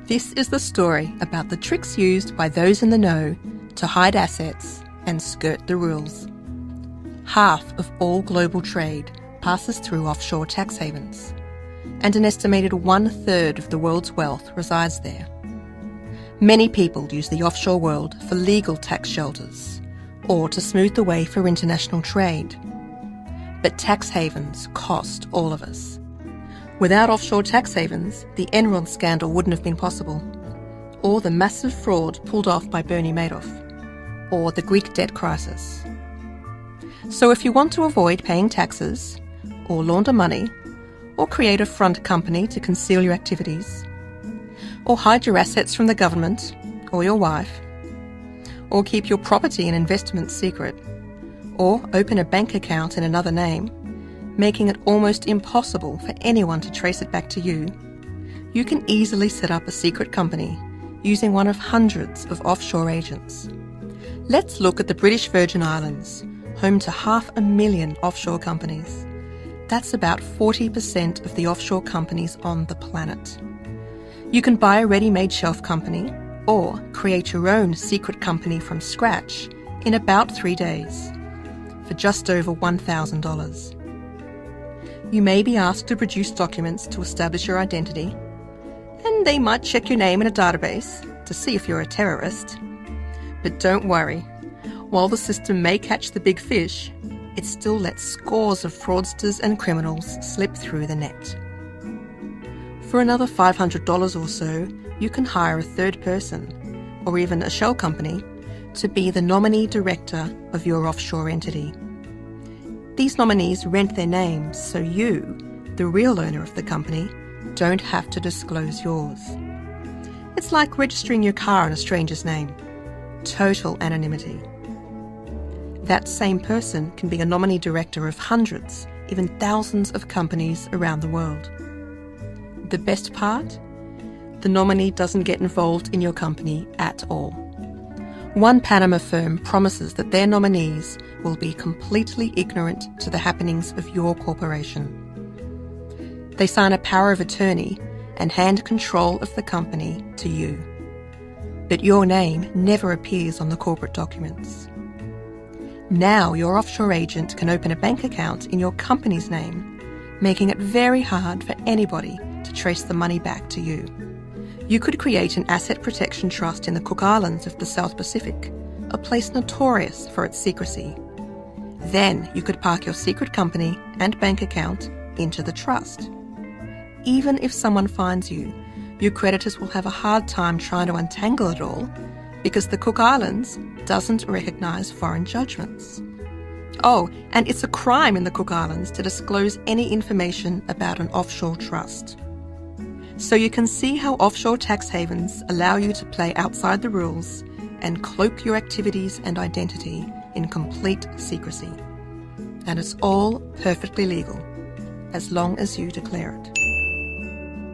This is the story about the tricks used by those in the know to hide assets and skirt the rules. Half of all global trade passes through offshore tax havens, and an estimated 1/3 of the world's wealth resides there. Many people use the offshore world for legal tax shelters or to smooth the way for international trade. But tax havens cost all of us. Without offshore tax havens, the Enron scandal wouldn't have been possible, or the massive fraud pulled off by Bernie Madoff, or the Greek debt crisis. So if you want to avoid paying taxes, or launder money, or create a front company to conceal your activities, or hide your assets from the government or your wife, or keep your property and investments secret, or open a bank account in another name, making it almost impossible for anyone to trace it back to you, you can easily set up a secret company using one of hundreds of offshore agents. Let's look at the British Virgin Islands, home to 500,000 offshore companies. That's about 40% of the offshore companies on the planet. You can buy a ready-made shelf company or create your own secret company from scratch in about 3 days for just over $1,000. You may be asked to produce documents to establish your identity, and they might check your name in a database to see if you're a terrorist. But don't worry, while the system may catch the big fish, it still lets scores of fraudsters and criminals slip through the net. For another $500 or so, you can hire a third person, or even a shell company, to be the nominee director of your offshore entity. These nominees rent their names so you, the real owner of the company, don't have to disclose yours. It's like registering your car in a stranger's name. Total anonymity. That same person can be a nominee director of hundreds, even thousands of companies around the world. The best part? The nominee doesn't get involved in your company at all. One Panama firm promises that their nominees will be completely ignorant to the happenings of your corporation. They sign a power of attorney and hand control of the company to you. But your name never appears on the corporate documents. Now your offshore agent can open a bank account in your company's name, making it very hard for anybody to trace the money back to you. You could create an asset protection trust in the Cook Islands of the South Pacific, a place notorious for its secrecy. Then you could park your secret company and bank account into the trust. Even if someone finds you, your creditors will have a hard time trying to untangle it all because the Cook Islands doesn't recognise foreign judgments. Oh, and it's a crime in the Cook Islands to disclose any information about an offshore trust. So you can see how offshore tax havens allow you to play outside the rules and cloak your activities and identity in complete secrecy. And it's all perfectly legal, as long as you declare it.